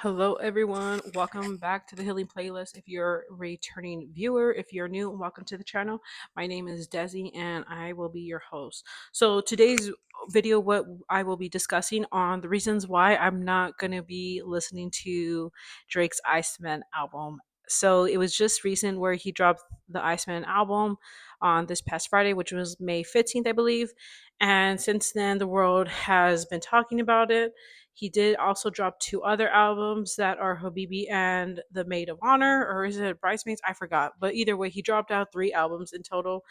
Hello, everyone. Welcome back to the Healing Playlist. If you're a returning viewer, if you're new, welcome to the channel. My name is Desi, and I will be your host. So today's video, what I will be discussing on the reasons why I'm not going to be listening to Drake's Iceman album. So it was just recent where he dropped the Iceman album on this past Friday, which was May 15th, I believe. And since then, the world has been talking about it. He did also drop two other albums that are Habibi and The Maid of Honor, or is it Bridesmaids? I forgot. But either way, he dropped out three albums in total.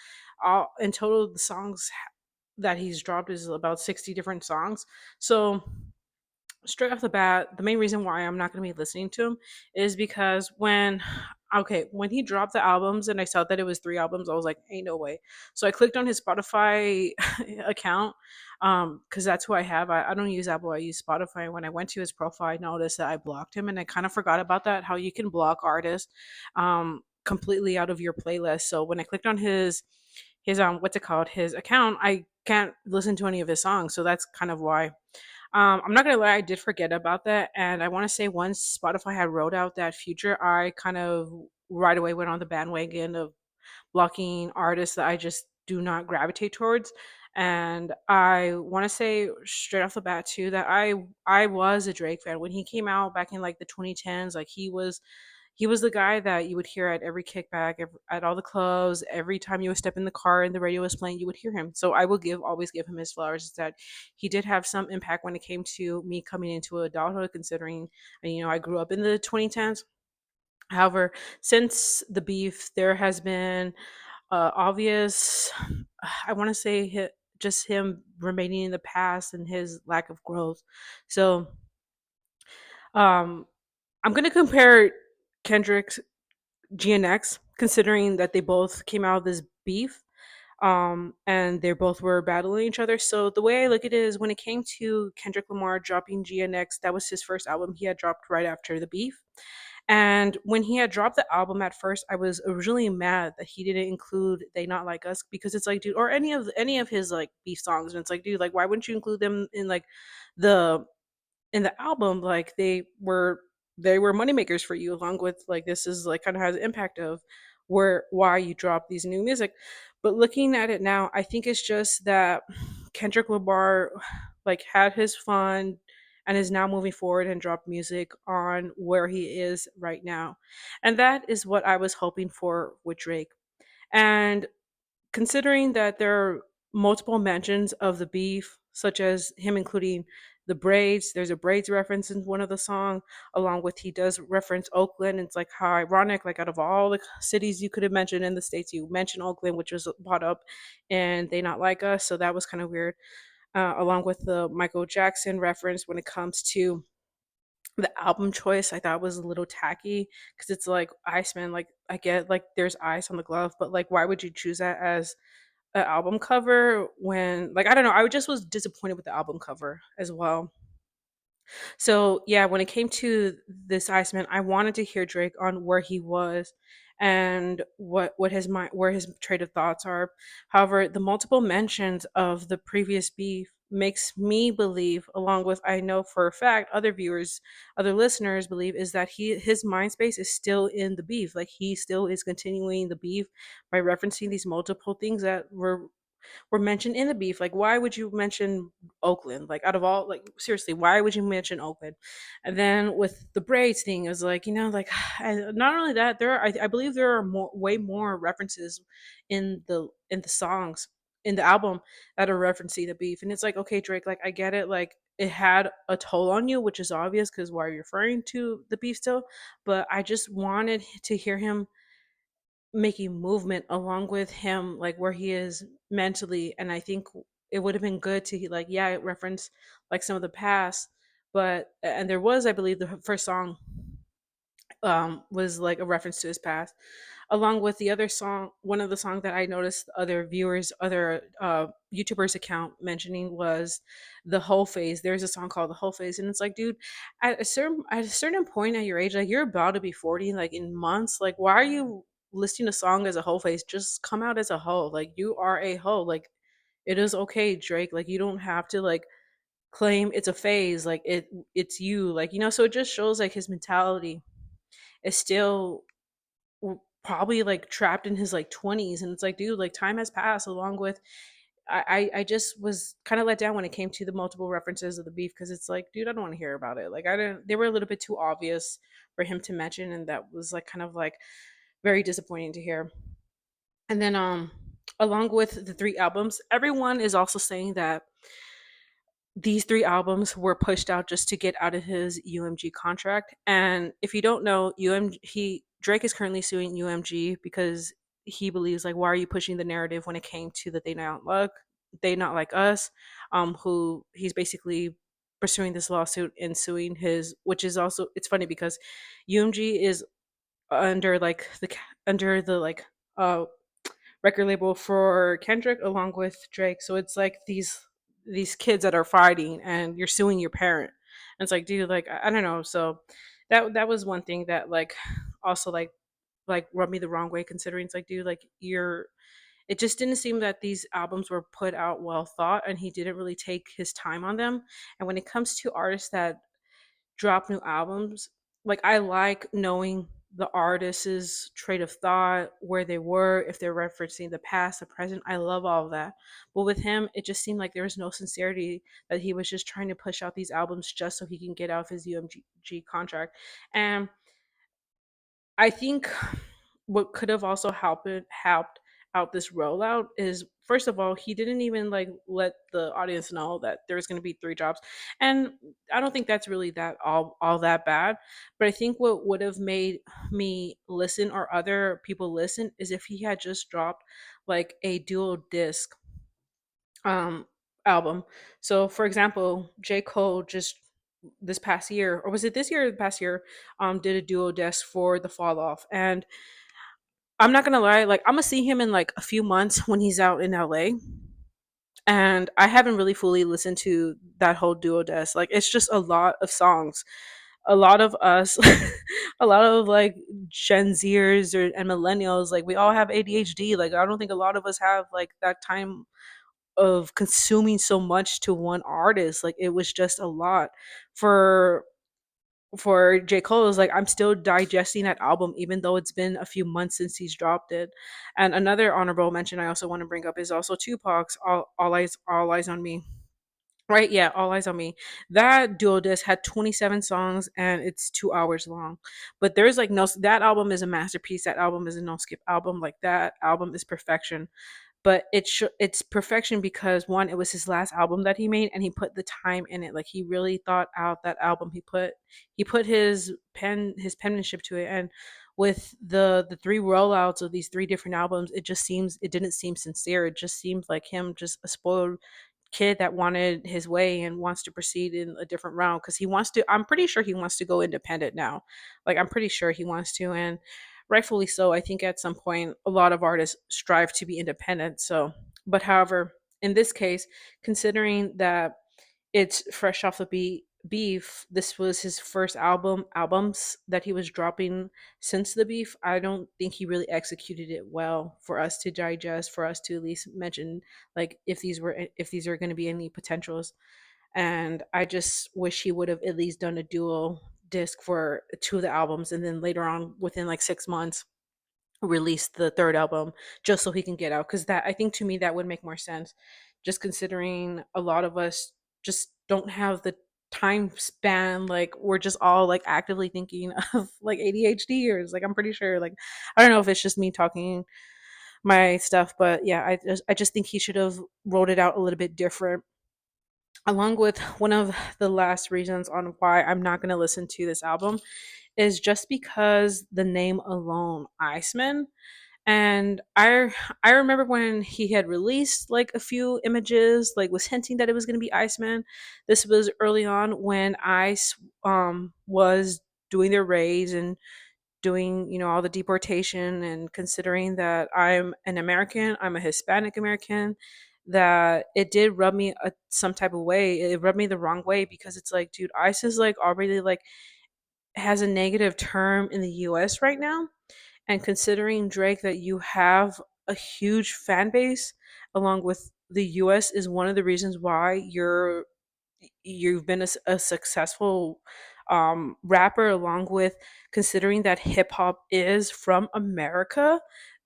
In total, the songs that he's dropped is about 60 different songs. So straight off the bat, the main reason why I'm not going to be listening to him is because when he dropped the albums and I saw that it was three albums, I was like, ain't no way. So I clicked on his Spotify account because that's who I have. I don't use Apple, I use Spotify. And when I went to his profile, I noticed that I blocked him, and I kind of forgot about that, how you can block artists completely out of your playlist. So when I clicked on his what's it called, his account, I can't listen to any of his songs. So that's kind of why. I'm not gonna lie, I did forget about that, and I want to say once Spotify had rolled out that feature, I kind of right away went on the bandwagon of blocking artists that I just do not gravitate towards. And I want to say straight off the bat too that I was a Drake fan when he came out back in like the 2010s. Like he was the guy that you would hear at every kickback, at all the clubs. Every time you would step in the car and the radio was playing, you would hear him. So I will always give him his flowers. That he did have some impact when it came to me coming into adulthood. Considering, I grew up in the 2010s. However, since the beef, there has been obvious. I want to say just him remaining in the past and his lack of growth. So um, I'm gonna compare Kendrick's GNX, considering that they both came out of this beef, and they both were battling each other. So the way I look at it is when it came to Kendrick Lamar dropping GNX, that was his first album he had dropped right after the beef. And when he had dropped the album at first, I was originally mad that he didn't include "They Not Like Us" because it's like, dude, or any of his like beef songs, and it's like, dude, like why wouldn't you include them in like the in the album? Like they were moneymakers for you, along with like this is like kind of has an impact of where why you drop these new music. But looking at it now, I think it's just that Kendrick Lamar like had his fun and is now moving forward and dropped music on where he is right now. And that is what I was hoping for with Drake. And considering that there are multiple mentions of the beef, such as him including the braids, there's a braids reference in one of the song, along with he does reference Oakland. It's like how ironic, like out of all the cities you could have mentioned in the States, you mentioned Oakland, which was brought up and They Not Like Us. So that was kind of weird. Along with the Michael Jackson reference when it comes to the album choice, I thought was a little tacky because it's like Iceman. Like I get like there's ice on the glove, but like why would you choose that as an album cover when, like, I don't know, I just was disappointed with the album cover as well. So yeah, when it came to this Iceman, I wanted to hear Drake on where he was and what his mind, where his trade of thoughts are. However, the multiple mentions of the previous beef makes me believe, along with I know for a fact other viewers, other listeners believe, is that his mind space is still in the beef. Like he still is continuing the beef by referencing these multiple things that were mentioned in the beef. Like, why would you mention Oakland? Like, out of all, like, seriously, why would you mention Oakland? And then with the braids thing, it was like, like, and not only that, I believe there are way more references in the songs in the album that are referencing the beef. And it's like, okay, Drake, like, I get it, like. It had a toll on you, which is obvious because why are you referring to the beef still? But I just wanted to hear him making movement along with him, like where he is mentally. And I think it would have been good to like, yeah, reference like some of the past. But and there was, I believe, the first song was like a reference to his past, along with the other song. One of the songs that I noticed other viewers, other YouTubers account mentioning was the whole phase. There's a song called the whole phase, and it's like, dude, at a certain point at your age, like you're about to be 40, like in months, like why are you listing a song as a whole phase? Just come out as a whole. Like you are a whole. Like it is okay, Drake. Like you don't have to like claim it's a phase, like it's you, like, so it just shows like his mentality is still probably like trapped in his like 20s, and it's like, dude, like time has passed along with I just was kind of let down when it came to the multiple references of the beef, because it's like, dude, I don't want to hear about it. Like, I didn't, they were a little bit too obvious for him to mention, and that was like kind of like very disappointing to hear. And then along with the three albums, everyone is also saying that these three albums were pushed out just to get out of his UMG contract. And if you don't know, Drake is currently suing UMG because he believes, like, why are you pushing the narrative when it came to the They Not Like Us, who he's basically pursuing this lawsuit and suing his, which is also, it's funny because UMG is under like under the like uh record label for Kendrick along with Drake. So it's like these kids that are fighting, and you're suing your parent. And it's like, dude, like, I don't know. So that was one thing that like also like rubbed me the wrong way, considering it's like, dude, like, you're, it just didn't seem that these albums were put out well thought, and he didn't really take his time on them. And when it comes to artists that drop new albums, like, I like knowing the artist's trade of thought, where they were, if they're referencing the past, the present. I love all of that. But with him, it just seemed like there was no sincerity, that he was just trying to push out these albums just so he can get out of his UMG contract. And I think what could have also helped out this rollout is, first of all, he didn't even like let the audience know that there's going to be three drops. And I don't think that's really that all that bad. But I think what would have made me listen, or other people listen, is if he had just dropped like a dual disc um album. So for example, J. Cole just this past year, or was it this year or the past year, did a duo disc for The Fall Off. And I'm not gonna lie, like, I'm gonna see him in like a few months when he's out in LA. And I haven't really fully listened to that whole duo desk. Like, it's just a lot of songs. A lot of us, a lot of like Gen Zers and millennials, like, we all have ADHD. Like, I don't think a lot of us have like that time of consuming so much to one artist. Like, it was just a lot for J. Cole. Is like, I'm still digesting that album, even though it's been a few months since he's dropped it. And another honorable mention I also want to bring up is also Tupac's All Eyes on Me. Right, yeah, All Eyes on Me. That duo disc had 27 songs, and it's 2 hours long. But there's like no, that album is a masterpiece. That album is a no skip album. Like, that album is perfection. But it's perfection because, one, it was his last album that he made, and he put the time in it. Like, he really thought out that album. He put his penmanship to it. And with the three rollouts of these three different albums, it didn't seem sincere. It just seemed like him, just a spoiled kid that wanted his way and wants to proceed in a different route, because he wants to, I'm pretty sure he wants to go independent now. Like, I'm pretty sure he wants to, and rightfully so. I think at some point a lot of artists strive to be independent. So, but however, in this case, considering that it's fresh off the beef, this was his first albums that he was dropping since the beef. I don't think he really executed it well for us to digest, for us to at least mention, like, if these are going to be any potentials. And I just wish he would have at least done a dual disc for two of the albums, and then later on, within like 6 months, release the third album, just so he can get out. Because that, I think, to me, that would make more sense, just considering a lot of us just don't have the time span. Like, we're just all like actively thinking of like ADHDers. Like, I'm pretty sure, like, I don't know if it's just me talking my stuff, but yeah, I just think he should have wrote it out a little bit different. Along with, one of the last reasons on why I'm not going to listen to this album is just because the name alone, Iceman. And I remember when he had released like a few images, like, was hinting that it was going to be Iceman. This was early on when Ice was doing their raids and doing, all the deportation. And considering that I'm an American, I'm a Hispanic American, that it did rub me some type of way. It rubbed me the wrong way, because it's like, dude, Ice is like already like has a negative term in the US right now. And considering, Drake, that you have a huge fan base along with the US, is one of the reasons why you're you've been a successful rapper, along with considering that hip hop is from America,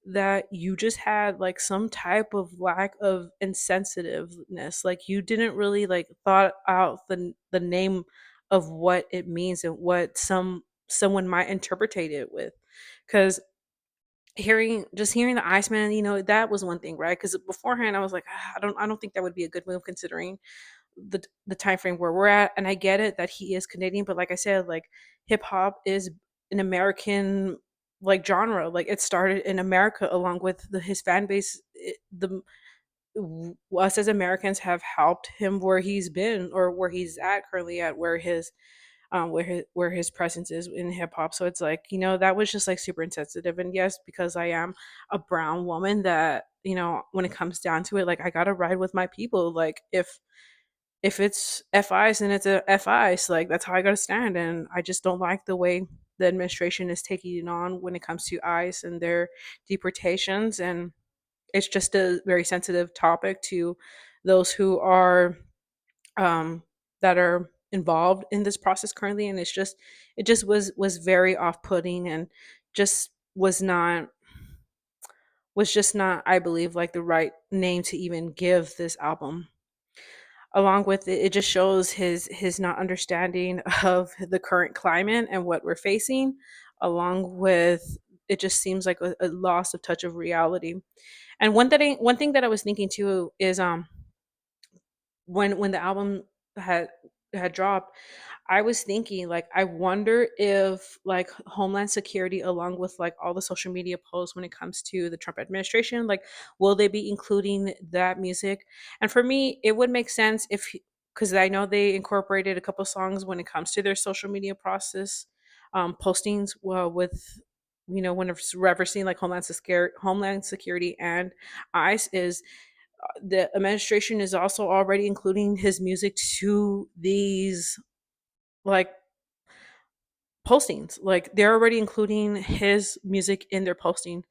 that you just had like some type of lack of insensitiveness. Like you didn't really like thought out the name of what it means and what someone might interpret it with. Because hearing the Iceman, that was one thing, right? Because beforehand I was like, I don't think that would be a good move considering the time frame where we're at. And I get it that he is Canadian, but like I said, like hip hop is an American like genre. Like it started in America along with his fan base. Us as Americans have helped him where he's been or where he's at currently at, where his presence is in hip hop. So it's like, that was just like super insensitive. And yes, because I am a brown woman, that when it comes down to it, like I gotta ride with my people. Like if it's FIs, then it's a FIs. Like that's how I gotta stand. And I just don't like the way the administration is taking it on when it comes to ICE and their deportations. And it's just a very sensitive topic to those who are that are involved in this process currently. And it just was very off-putting, and just was just not, I believe, like the right name to even give this album. Along with it, it just shows his not understanding of the current climate and what we're facing. Along with, it just seems like a loss of touch of reality. And one thing that I was thinking too is when the album had had dropped, I was thinking, like, I wonder if like Homeland Security, along with like all the social media posts when it comes to the Trump administration, like, will they be including that music? And for me, it would make sense if, because I know they incorporated a couple songs when it comes to their social media process postings, with when it's referencing like Homeland Security and ICE, is the administration is also already including his music to these like postings. Like they're already including his music in their posting.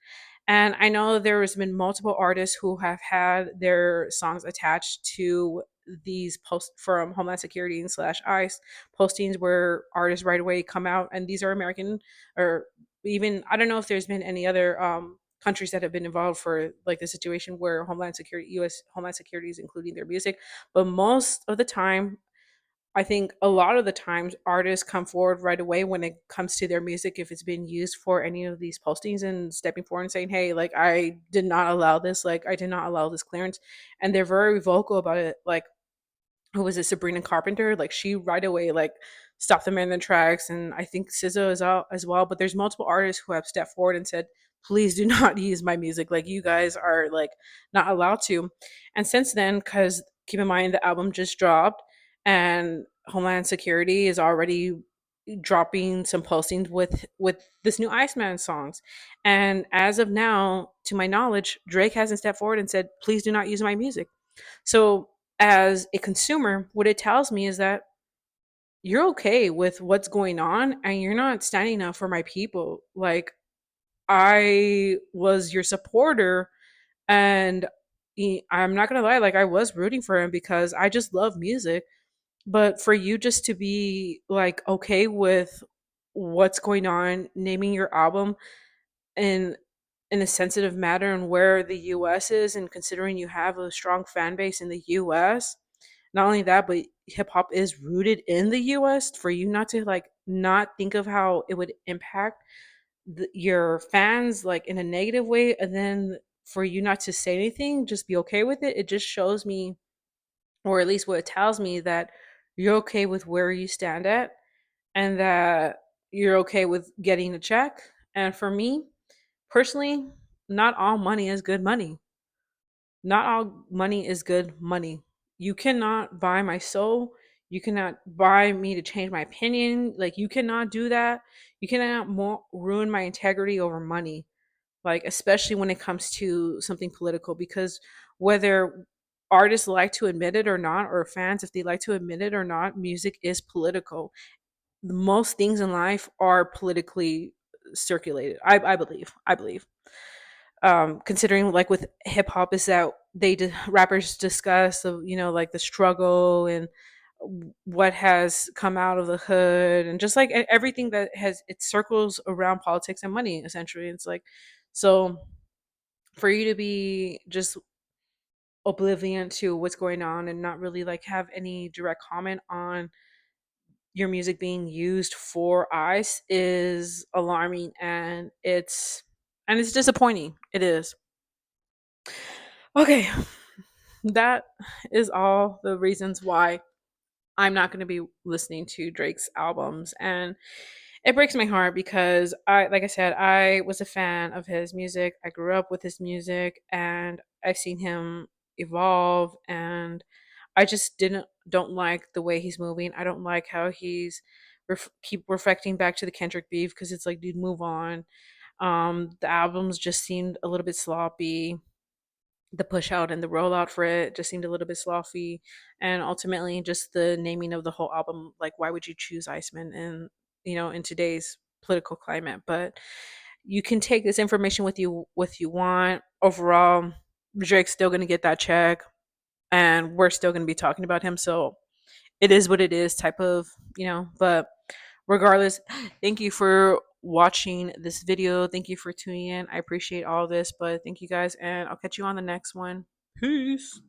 And I know there has been multiple artists who have had their songs attached to these posts from Homeland Security and slash ICE postings, where artists right away come out, and these are American, or even I don't know if there's been any other countries that have been involved for like the situation where U.S. Homeland Security is including their music, but most of the time, I think a lot of the times artists come forward right away when it comes to their music, if it's been used for any of these postings, and stepping forward and saying, hey, like I did not allow this, like I did not allow this clearance. And they're very vocal about it. Like, who was it, Sabrina Carpenter? Like she right away like stopped them in their tracks, and I think SZA is out as well. But there's multiple artists who have stepped forward and said, please do not use my music. Like you guys are like not allowed to. And since then, because keep in mind the album just dropped, and Homeland Security is already dropping some postings with this new Iceman songs. And as of now, to my knowledge, Drake hasn't stepped forward and said, please do not use my music. So as a consumer, what it tells me is that you're okay with what's going on and you're not standing up for my people. Like I was your supporter, and I'm not gonna lie, like I was rooting for him because I just love music. But for you just to be like okay with what's going on, naming your album in a sensitive matter, and where the US is, and considering you have a strong fan base in the US, not only that, but hip hop is rooted in the US, for you not to like not think of how it would impact your fans like in a negative way, and then for you not to say anything, just be okay with it. It just shows me, or at least what it tells me, that you're okay with where you stand at, and that you're okay with getting a check. And for me personally, not all money is good money. Not all money is good money. You cannot buy my soul. You cannot buy me to change my opinion. Like you cannot do that. You cannot ruin my integrity over money. Like especially when it comes to something political, because whether artists like to admit it or not, or fans, if they like to admit it or not, music is political. Most things in life are politically circulated. I believe, considering like with hip hop, is that rappers discuss of like the struggle and what has come out of the hood, and just like everything that has, it circles around politics and money essentially. It's like, so for you to be just oblivion to what's going on and not really like have any direct comment on your music being used for ICE is alarming, and it's disappointing. It is. Okay, that is all the reasons why I'm not going to be listening to Drake's albums. And it breaks my heart because like I said, I was a fan of his music. I grew up with his music and I've seen him evolve, and I just don't like the way he's moving. I don't like how he's keep reflecting back to the Kendrick beef, because it's like, dude, move on. The albums just seemed a little bit sloppy. The push out and the rollout for it just seemed a little bit sloppy, and ultimately just the naming of the whole album, like, why would you choose Iceman in, in today's political climate? But you can take this information with you what you want. Overall, Drake's still going to get that check, and we're still going to be talking about him, so it is what it is, type of, but regardless, thank you for watching this video. Thank you for tuning in. I appreciate all this, but thank you guys, and I'll catch you on the next one. Peace.